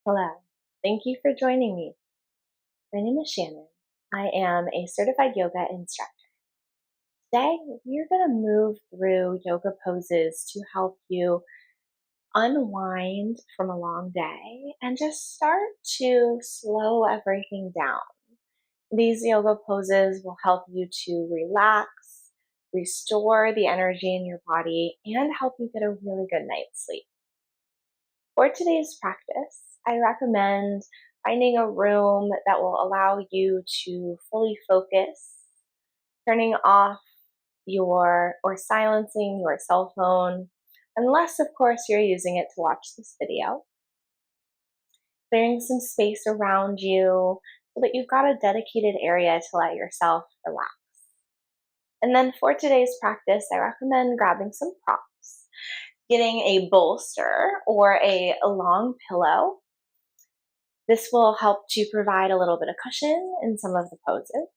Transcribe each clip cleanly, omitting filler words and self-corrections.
Hello. Thank you for joining me. My name is Shannon. I am a certified yoga instructor. Today, we're going to move through yoga poses to help you unwind from a long day and just start to slow everything down. These yoga poses will help you to relax, restore the energy in your body, and help you get a really good night's sleep. For today's practice, I recommend finding a room that will allow you to fully focus, turning off or silencing your cell phone, unless, of course, you're using it to watch this video. Clearing some space around you so that you've got a dedicated area to let yourself relax. And then for today's practice, I recommend grabbing some props, getting a bolster or a long pillow. This will help to provide a little bit of cushion in some of the poses.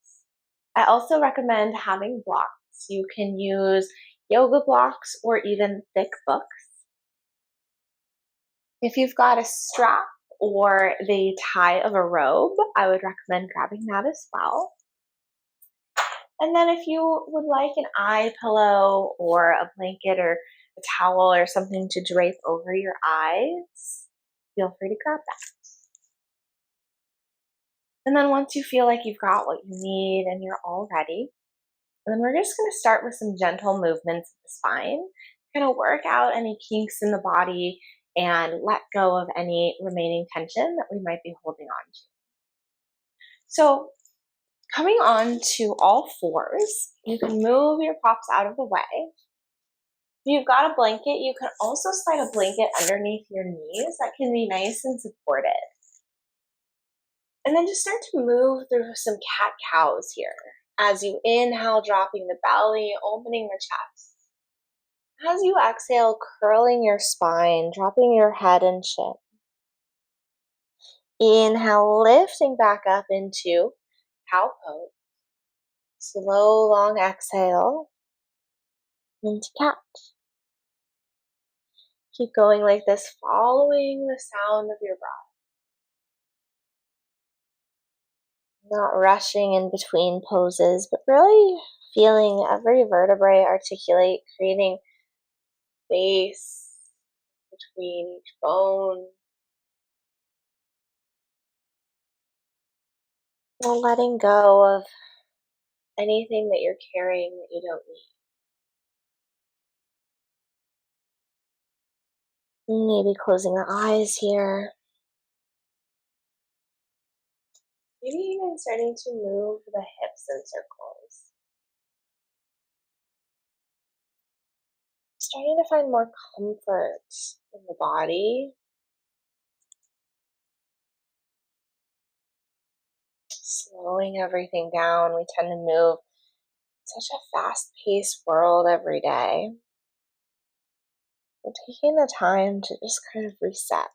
I also recommend having blocks. You can use yoga blocks or even thick books. If you've got a strap or the tie of a robe, I would recommend grabbing that as well. And then if you would like an eye pillow or a blanket or a towel or something to drape over your eyes, feel free to grab that. And then once you feel like you've got what you need and you're all ready, and then we're just going to start with some gentle movements of the spine, kind of work out any kinks in the body and let go of any remaining tension that we might be holding on to. So coming on to all fours, you can move your props out of the way. If you've got a blanket, you can also slide a blanket underneath your knees. That can be nice and supported. And then just start to move through some cat-cows here. As you inhale, dropping the belly, opening the chest. As you exhale, curling your spine, dropping your head and chin. Inhale, lifting back up into cow pose. Slow, long exhale into cat. Keep going like this, following the sound of your breath. Not rushing in between poses, but really feeling every vertebrae articulate, creating space between each bone. And letting go of anything that you're carrying that you don't need. Maybe closing the eyes here. Maybe even starting to move the hips in circles. Starting to find more comfort in the body. Slowing everything down. We tend to move such a fast-paced world every day. We're taking the time to just kind of reset.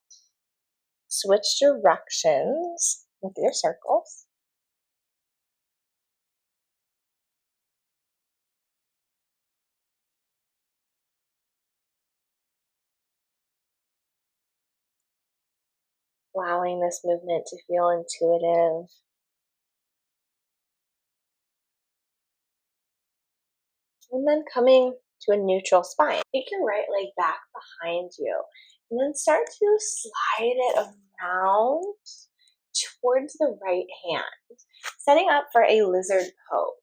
Switch directions with your circles. Allowing this movement to feel intuitive. And then coming to a neutral spine. Take your right leg back behind you. And then start to slide it around towards the right hand. Setting up for a lizard pose.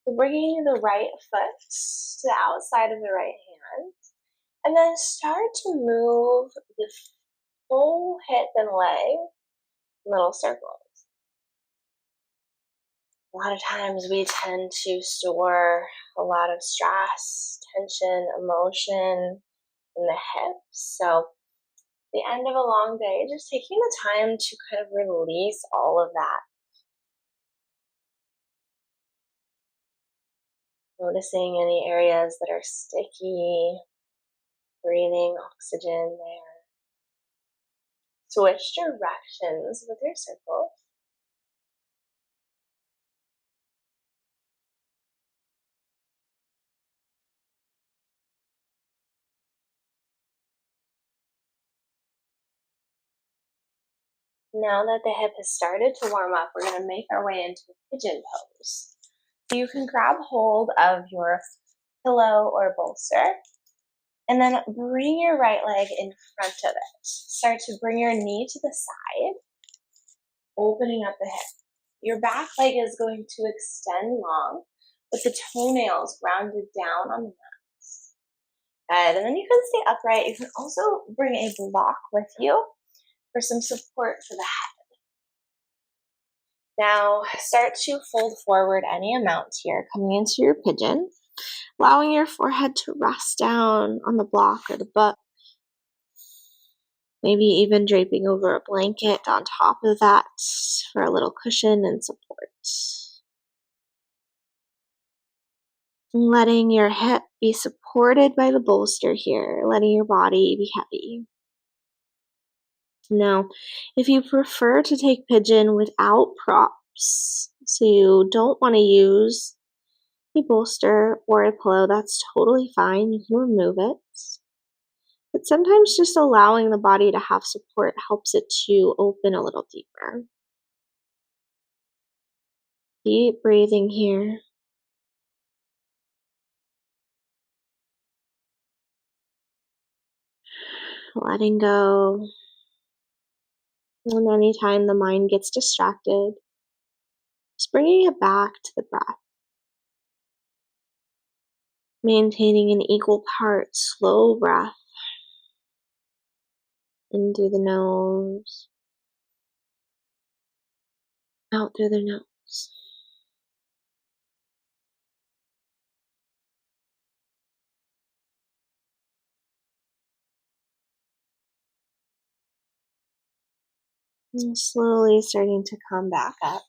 So bringing the right foot to the outside of the right hand. And then start to move the full hip and leg in little circles. A lot of times we tend to store a lot of stress, tension, emotion in the hips. So at the end of a long day, just taking the time to kind of release all of that. Noticing any areas that are sticky, breathing oxygen there. Switch directions with your circles. Now that the hip has started to warm up, we're going to make our way into a pigeon pose. So you can grab hold of your pillow or bolster and then bring your right leg in front of it. Start to bring your knee to the side, opening up the hip. Your back leg is going to extend long with the toenails grounded down on the mat. Good. And then you can stay upright. You can also bring a block with you for some support for the head. Now start to fold forward any amount here, coming into your pigeon, allowing your forehead to rest down on the block or the book. Maybe even draping over a blanket on top of that for a little cushion and support. Letting your hip be supported by the bolster here, letting your body be heavy. Now, if you prefer to take pigeon without props, so you don't want to use a bolster or a pillow, that's totally fine. You can remove it. But sometimes just allowing the body to have support helps it to open a little deeper. Deep breathing here. Letting go. And anytime the mind gets distracted, just bringing it back to the breath. Maintaining an equal part slow breath in through the nose, out through the nose. And slowly starting to come back up.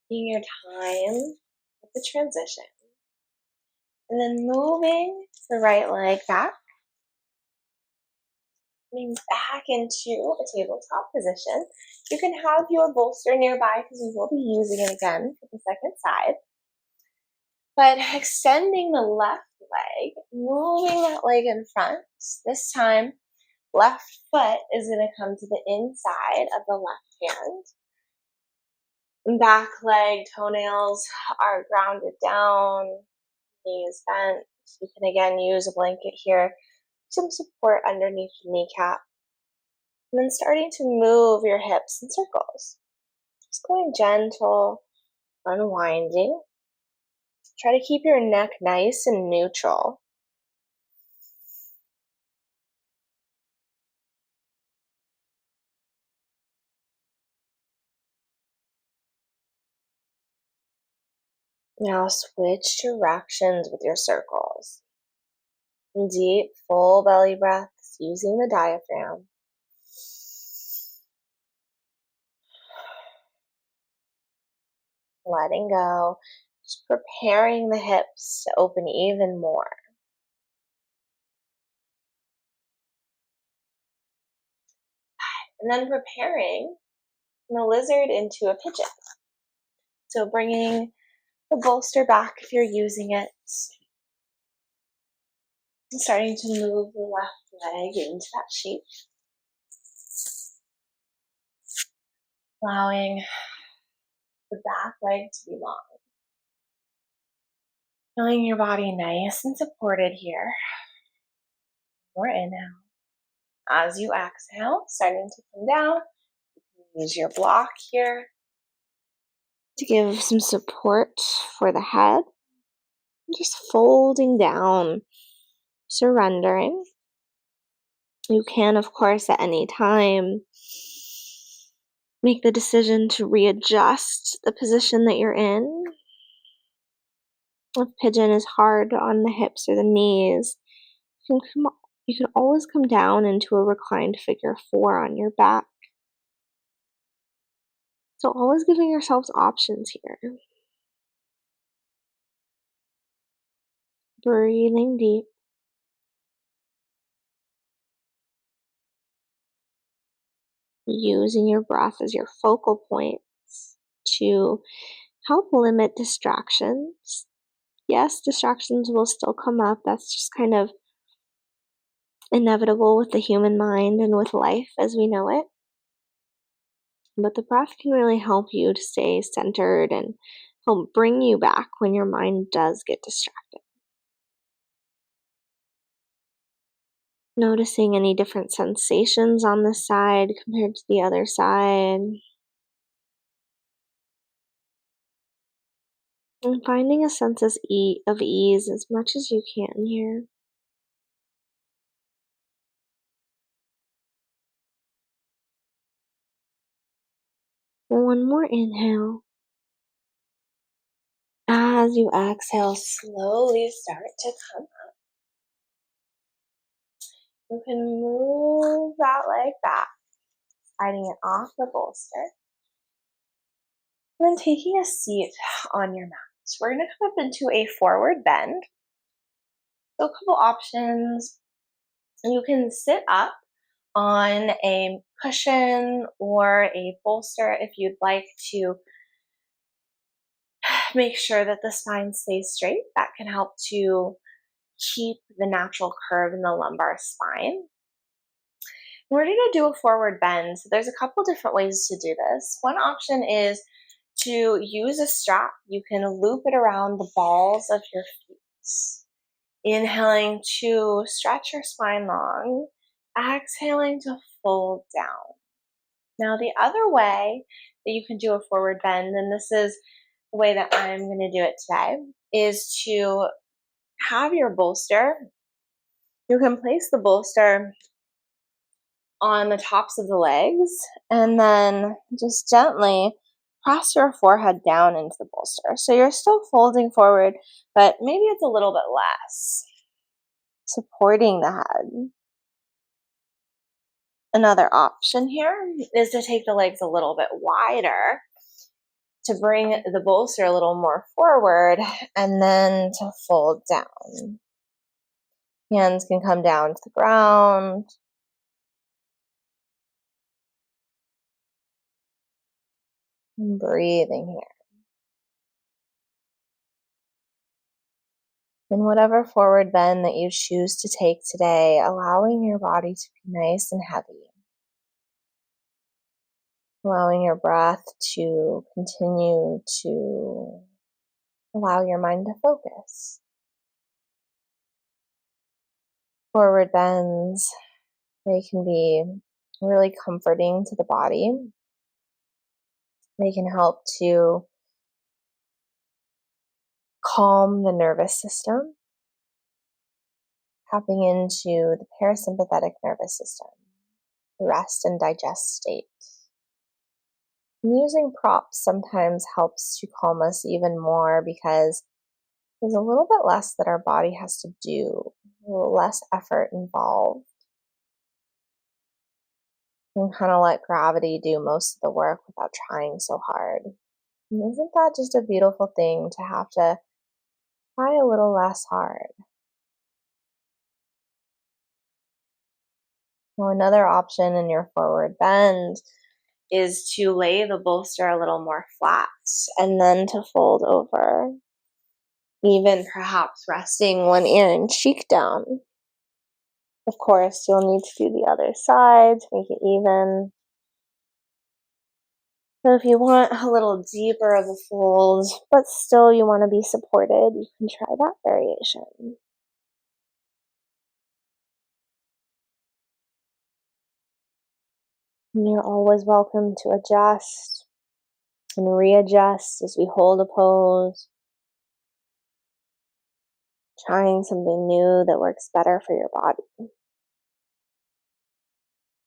Taking your time with the transition. And then moving the right leg back. Coming back into a tabletop position. You can have your bolster nearby because we will be using it again for the second side. But extending the left leg, moving that leg in front. This time, left foot is going to come to the inside of the left hand. Back leg toenails are grounded down, knees bent. You can again use a blanket here, some support underneath the kneecap. And then starting to move your hips in circles. Just going gentle, unwinding. Try to keep your neck nice and neutral. Now switch directions with your circles. Deep, full belly breaths using the diaphragm. Letting go, just preparing the hips to open even more. And then preparing the lizard into a pigeon. So bringing the bolster back if you're using it. And starting to move the left leg into that shape. Allowing the back leg to be long. Feeling your body nice and supported here. More inhale. As you exhale, starting to come down. You can use your block here to give some support for the head. Just folding down, surrendering. You can, of course, at any time make the decision to readjust the position that you're in. If pigeon is hard on the hips or the knees, you can always come down into a reclined figure 4 on your back. So always giving yourselves options here. Breathing deep. Using your breath as your focal points to help limit distractions. Yes, distractions will still come up. That's just kind of inevitable with the human mind and with life as we know it. But the breath can really help you to stay centered and help bring you back when your mind does get distracted. Noticing any different sensations on this side compared to the other side. And finding a sense of ease as much as you can here. One more inhale. As you exhale, slowly start to come up. You can move that leg back, sliding it off the bolster. And then taking a seat on your mat. We're going to come up into a forward bend. So a couple options. You can sit up on a cushion or a bolster if you'd like to make sure that the spine stays straight. That can help to keep the natural curve in the lumbar spine. We're going to do a forward bend. So there's a couple different ways to do this. One option is to use a strap. You can loop it around the balls of your feet. Inhaling to stretch your spine long. Exhaling to fold down. Now the other way that you can do a forward bend, and this is the way that I'm going to do it today, is to have your bolster. You can place the bolster on the tops of the legs and then just gently press your forehead down into the bolster. So you're still folding forward, but maybe it's a little bit less, supporting the head. Another option here is to take the legs a little bit wider to bring the bolster a little more forward and then to fold down. Hands can come down to the ground. And breathing here. In whatever forward bend that you choose to take today, allowing your body to be nice and heavy. Allowing your breath to continue to allow your mind to focus. Forward bends, they can be really comforting to the body. They can help to calm the nervous system, tapping into the parasympathetic nervous system, rest and digest state. And using props sometimes helps to calm us even more because there's a little bit less that our body has to do, a little less effort involved. You can kind of let gravity do most of the work without trying so hard. And isn't that just a beautiful thing to have to try a little less hard? Well, another option in your forward bend is to lay the bolster a little more flat and then to fold over, even perhaps resting one ear and cheek down. Of course, you'll need to do the other side to make it even. So if you want a little deeper of a fold, but still you want to be supported, you can try that variation. And you're always welcome to adjust and readjust as we hold a pose, trying something new that works better for your body.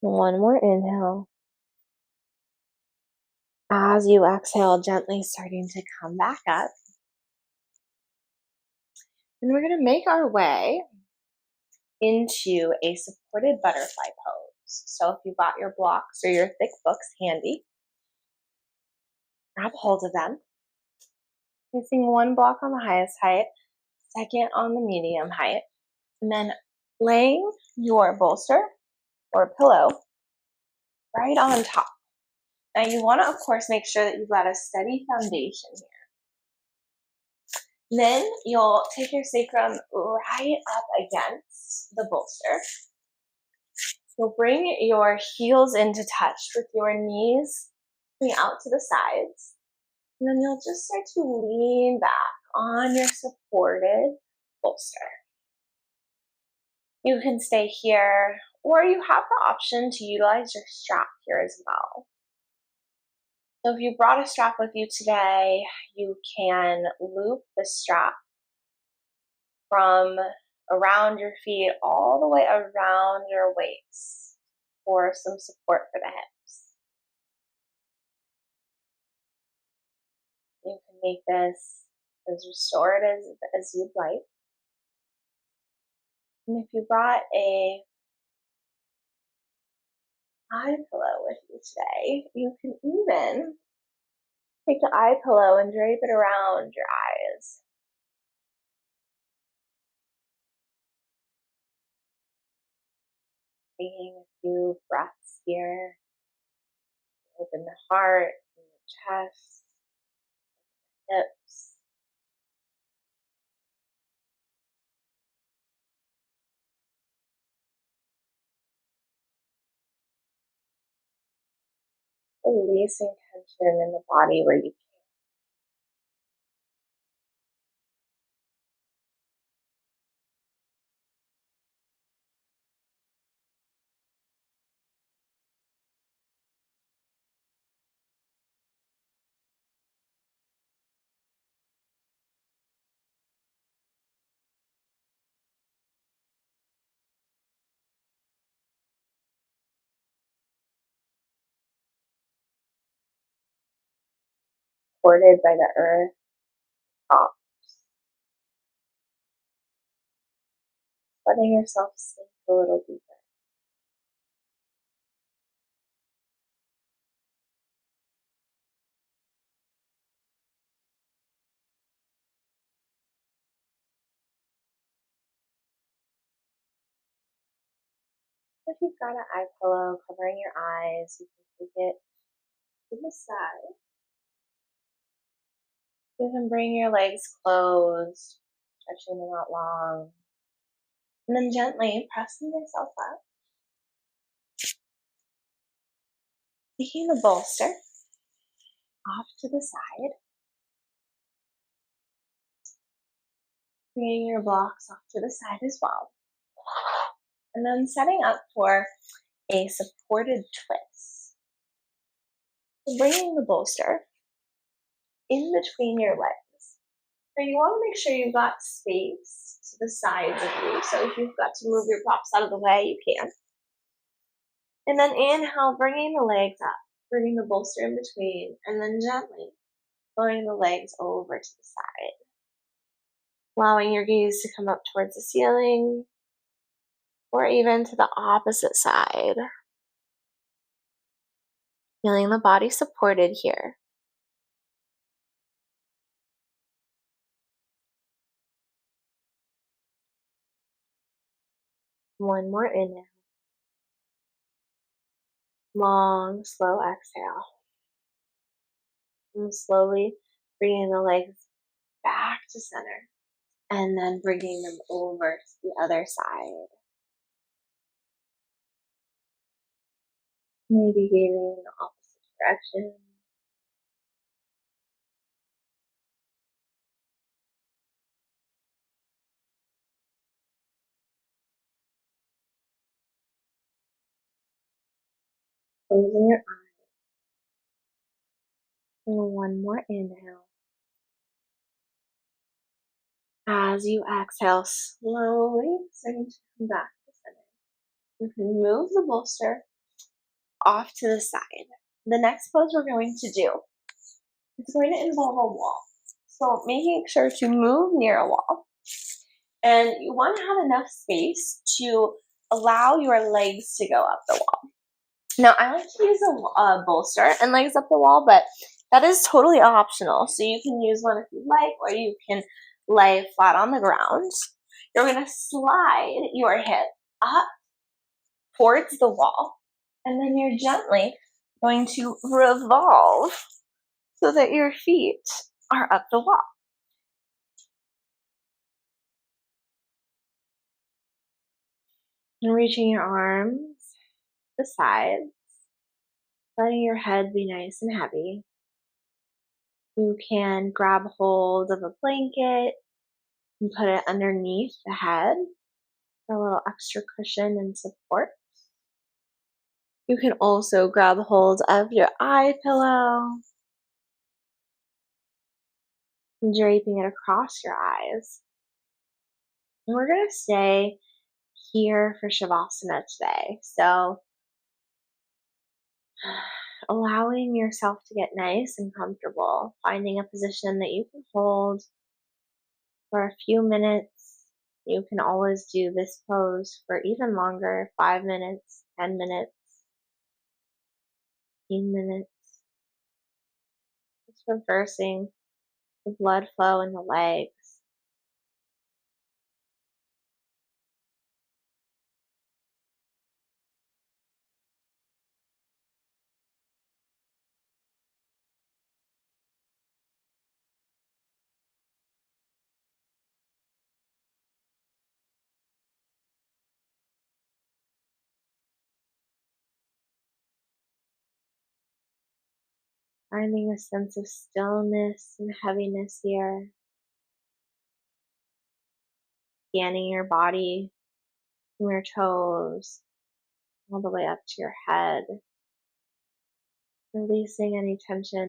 One more inhale. As you exhale, gently starting to come back up. And we're going to make our way into a supported butterfly pose. So if you've got your blocks or your thick books handy, grab hold of them. Placing one block on the highest height, second on the medium height, and then laying your bolster or pillow right on top. Now you want to, of course, make sure that you've got a steady foundation here. Then you'll take your sacrum right up against the bolster. So bring your heels into touch with your knees coming out to the sides. And then you'll just start to lean back on your supported bolster. You can stay here, or you have the option to utilize your strap here as well. So if you brought a strap with you today, you can loop the strap from around your feet all the way around your waist for some support for the hips. You can make this as restorative as you'd like. And if you brought a eye pillow with you today, you can even take the eye pillow and drape it around your eyes. Taking a few breaths here. Open the heart and the chest, hips. Releasing tension in the body where you can. Supported by the earth top. Letting yourself sink a little deeper. If you've got an eye pillow covering your eyes, you can take it to the side. You can bring your legs closed, stretching them out long. And then gently pressing yourself up. Taking the bolster off to the side. Bringing your blocks off to the side as well. And then setting up for a supported twist. So bringing the bolster in between your legs. So you want to make sure you've got space to the sides of you. So if you've got to move your props out of the way, you can. And then inhale, bringing the legs up, bringing the bolster in between, and then gently lowering the legs over to the side. Allowing your gaze to come up towards the ceiling or even to the opposite side. Feeling the body supported here. One more inhale. Long, slow exhale. And slowly bringing the legs back to center. And then bringing them over to the other side. Maybe gazing in the opposite direction. Closing your eyes. And one more inhale. As you exhale, slowly starting to come back to center. You can move the bolster off to the side. The next pose we're going to do is going to involve a wall. So making sure to move near a wall. And you want to have enough space to allow your legs to go up the wall. Now, I like to use a bolster and legs up the wall, but that is totally optional. So you can use one if you like, or you can lay flat on the ground. You're going to slide your hip up towards the wall, and then you're gently going to revolve so that your feet are up the wall. And reaching your arms the sides, letting your head be nice and heavy. You can grab hold of a blanket and put it underneath the head for a little extra cushion and support. You can also grab hold of your eye pillow and draping it across your eyes. And we're going to stay here for Shavasana today. So, allowing yourself to get nice and comfortable, finding a position that you can hold for a few minutes. You can always do this pose for even longer, 5 minutes, 10 minutes, 15 minutes. Just reversing the blood flow in the legs. Finding a sense of stillness and heaviness here. Scanning your body from your toes all the way up to your head. Releasing any tension.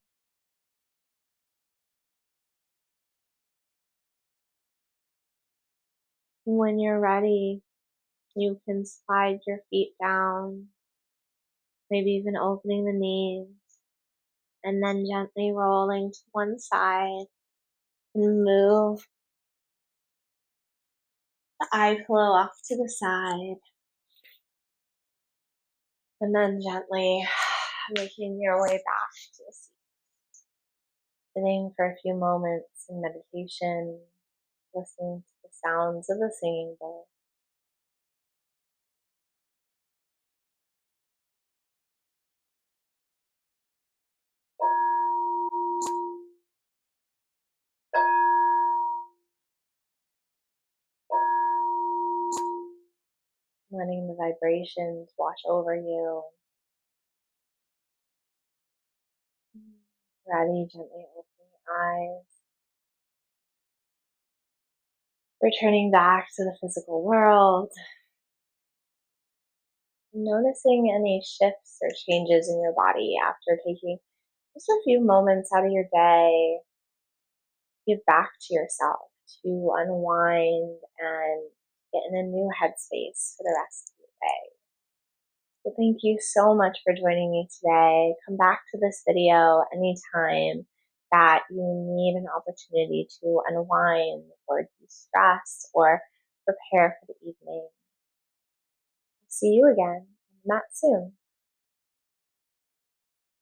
When you're ready, you can slide your feet down, maybe even opening the knees, and then gently rolling to one side and move the eye pillow off to the side. And then gently making your way back to the seat. Sitting for a few moments in meditation, listening to the sounds of the singing bowl. Letting the vibrations wash over you. Ready, gently opening your eyes. Returning back to the physical world. Noticing any shifts or changes in your body after taking just a few moments out of your day. Give back to yourself to unwind and get in a new headspace for the rest of the day. So thank you so much for joining me today. Come back to this video anytime that you need an opportunity to unwind or de-stress or prepare for the evening. See you again on the mat soon.